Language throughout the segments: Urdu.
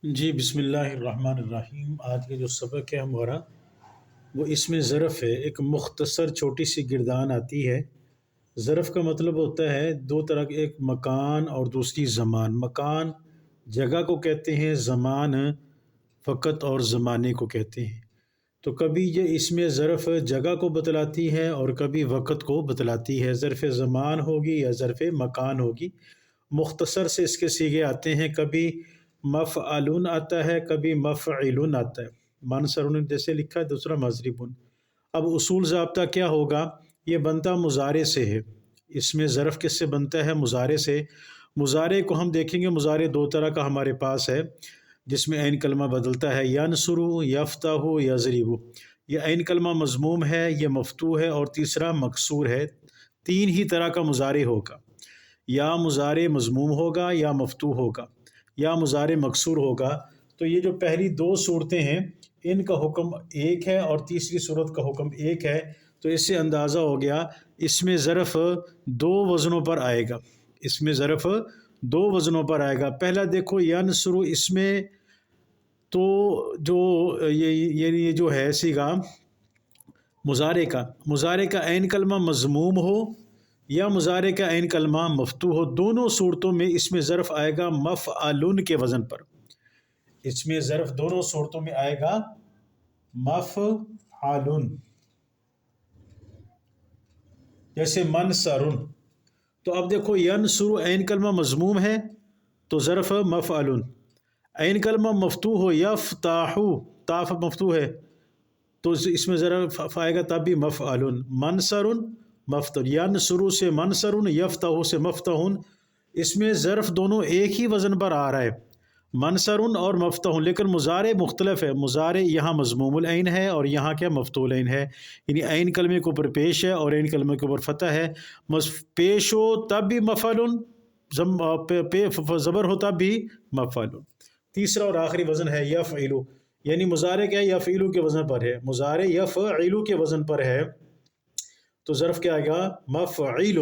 جی بسم اللہ الرحمن الرحیم۔ آج کا جو سبق ہے ہمارا وہ اس میں ظرف ہے، ایک مختصر چھوٹی سی گردان آتی ہے۔ ظرف کا مطلب ہوتا ہے دو طرح کے، ایک مکان اور دوسری زمان۔ مکان جگہ کو کہتے ہیں، زمان وقت اور زمانے کو کہتے ہیں۔ تو کبھی یہ اس میں ظرف جگہ کو بتلاتی ہے اور کبھی وقت کو بتلاتی ہے۔ ظرف زمان ہوگی یا ظرف مکان ہوگی۔ مختصر سے اس کے صیغے آتے ہیں، کبھی مفعلن آتا ہے، کبھی مفعلن آتا ہے۔ منصرن جیسے لکھا ہے، دوسرا مضربن۔ اب اصول ضابطہ کیا ہوگا؟ یہ بنتا مضارع سے ہے۔ اس میں ظرف کس سے بنتا ہے؟ مضارع سے۔ مضارع کو ہم دیکھیں گے، مضارع دو طرح کا ہمارے پاس ہے جس میں عین کلمہ بدلتا ہے، ینصر، یفتح، یضرب۔ یہ عین کلمہ مضموم ہے، یہ مفتوح ہے، اور تیسرا مکسور ہے۔ تین ہی طرح کا مضارع ہوگا، یا مضارع مضموم ہوگا، یا مفتوح ہوگا، یا مضارع مکسور ہوگا۔ تو یہ جو پہلی دو صورتیں ہیں ان کا حکم ایک ہے اور تیسری صورت کا حکم ایک ہے۔ تو اس سے اندازہ ہو گیا اس میں ظرف دو وزنوں پر آئے گا۔ اس میں ظرف دو وزنوں پر آئے گا۔ پہلا دیکھو ینصر، اس میں تو جو یہ جو ہے صیغہ مضارع کا عین کلمہ مضموم ہو یا مضارع کا عین کلمہ مفتوح ہو، دونوں صورتوں میں اس میں ظرف آئے گا مفعلن کے وزن پر۔ اس میں ظرف دونوں صورتوں میں آئے گا مفعلن، جیسے منصرن۔ تو اب دیکھو ینصر عین کلمہ مضموم ہے تو ظرف مفعلن، عین کلمہ مفتوح ہو، یفتح تاف مفتوح ہے تو اس میں ظرف آئے گا تب بھی مفعلن۔ منصرن مفتح، ینصر سے منصرن، یفتح سے مفتح، اس میں ظرف دونوں ایک ہی وزن پر آ رہا ہے، منصرن اور مفتح، لیکن مضارع مختلف ہے۔ مضارع یہاں مضموم العین ہے اور یہاں کیا مفتوح العین ہے، یعنی عین کلمے کے اوپر پیش ہے اور عین کلمے کے اوپر فتح ہے۔ پیش ہو تب بھی مفعلن، زبر ہو تب بھی مفعلن۔ تیسرا اور آخری وزن ہے یفعلو، یعنی مضارع کیا ہے؟ یفعلو کے وزن پر ہے۔ مضارع یفعلو کے وزن پر ہے تو ظرف کیا آئے گا؟ مفعیل،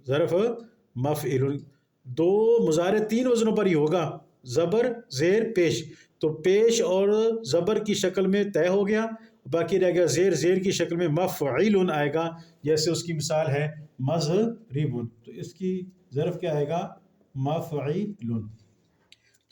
ظرف مفعیل۔ دو مضارع تین وزنوں پر ہی ہوگا، زبر زیر پیش۔ تو پیش اور زبر کی شکل میں طے ہو گیا، باقی رہ گیا زیر، زیر کی شکل میں مفعیل آئے گا، جیسے اس کی مثال ہے مضرب، تو اس کی ظرف کیا آئے گا؟ مفعیل۔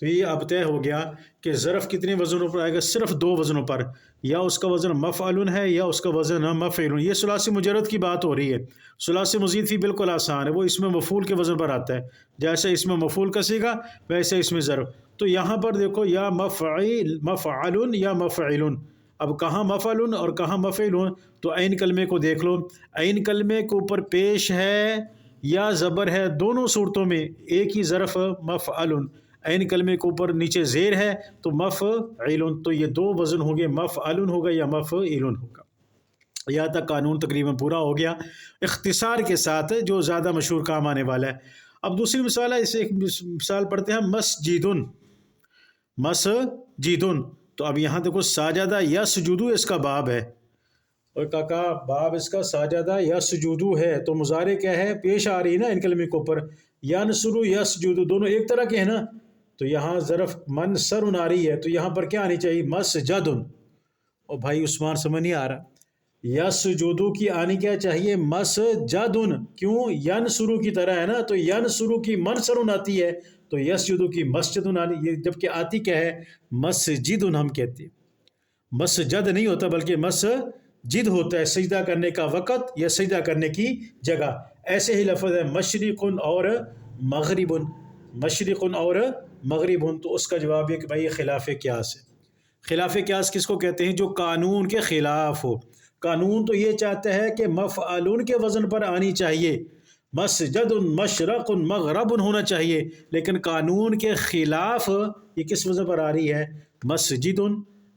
تو یہ اب طے ہو گیا کہ ظرف کتنے وزنوں پر آئے گا؟ صرف دو وزنوں پر، یا اس کا وزن مفعل ہے یا اس کا وزن مفعل۔ یہ ثلاثی مجرد کی بات ہو رہی ہے۔ ثلاثی مزید فی بالکل آسان ہے، وہ اس میں مفعول کے وزن پر آتا ہے، جیسے اس میں مفعول کا صیغہ ویسے اس میں ظرف۔ تو یہاں پر دیکھو یا مفعل یا مفعل، اب کہاں مفعل اور کہاں مفعل، تو عین کلمے کو دیکھ لو، عین کلمے کے اوپر پیش ہے یا زبر ہے، دونوں صورتوں میں ایک ہی ظرف مفعل، عین کلمے کے اوپر نیچے زیر ہے تو مفعیل، تو یہ دو وزن ہوں گے، مفعل ہوگا یا مفعیل ہوگا۔ یہاں تک قانون تقریباً پورا ہو گیا اختصار کے ساتھ، جو زیادہ مشہور کام آنے والا ہے۔ اب دوسری مثال ہے، اسے ایک مثال پڑھتے ہیں، مسجدن، مسجدن۔ تو اب یہاں دیکھو ساجدہ یسجدو اس کا باب ہے، اور کاکا باب اس کا ساجدہ یسجدو ہے، تو مضارع کیا ہے؟ پیش آ رہی ہے نا ان کلمے کے اوپر، ینصر یسجدو، دونوں ایک طرح کے ہیں نا، تو یہاں ظرف منصرن آ رہی ہے تو یہاں پر کیا آنی چاہیے؟ مسجدن۔ اور بھائی عثمان سمجھ نہیں آ رہا، یسجدو کی آنی کیا چاہیے؟ مسجدن، کیوں؟ ینصرو کی طرح ہے نا، تو ینصرو کی منصرن آتی ہے تو یسجدو کی مسجدن آنی، یہ جبکہ آتی کیا ہے؟ مسجدن ہم کہتے ہیں، مسجد نہیں ہوتا بلکہ مسجد ہوتا ہے، سجدہ کرنے کا وقت یا سجدہ کرنے کی جگہ۔ ایسے ہی لفظ ہے مشرقن اور مغربن، مشرقن اور مغربن، تو اس کا جواب ہے کہ بھائی خلاف قیاس ہے۔ خلاف قیاس کس کو کہتے ہیں؟ جو قانون کے خلاف ہو۔ قانون تو یہ چاہتا ہے کہ مفعلن کے وزن پر آنی چاہیے، مسجد مشرق مغرب ہونا چاہیے، لیکن قانون کے خلاف یہ کس وزن پر آ رہی ہے؟ مسجد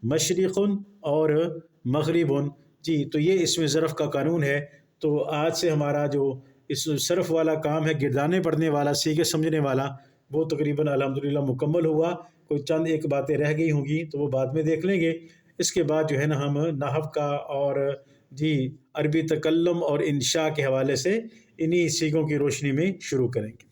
مشرق اور مغرب۔ جی تو یہ اس میں ظرف کا قانون ہے۔ تو آج سے ہمارا جو اس صرف والا کام ہے، گردانے پڑھنے والا، سیکھے سمجھنے والا، وہ تقریباً الحمدللہ مکمل ہوا۔ کوئی چند ایک باتیں رہ گئی ہوں گی تو وہ بعد میں دیکھ لیں گے۔ اس کے بعد جو ہے نا ہم نحو کا اور جی عربی تکلم اور انشاء کے حوالے سے انہی سیکھوں کی روشنی میں شروع کریں گے۔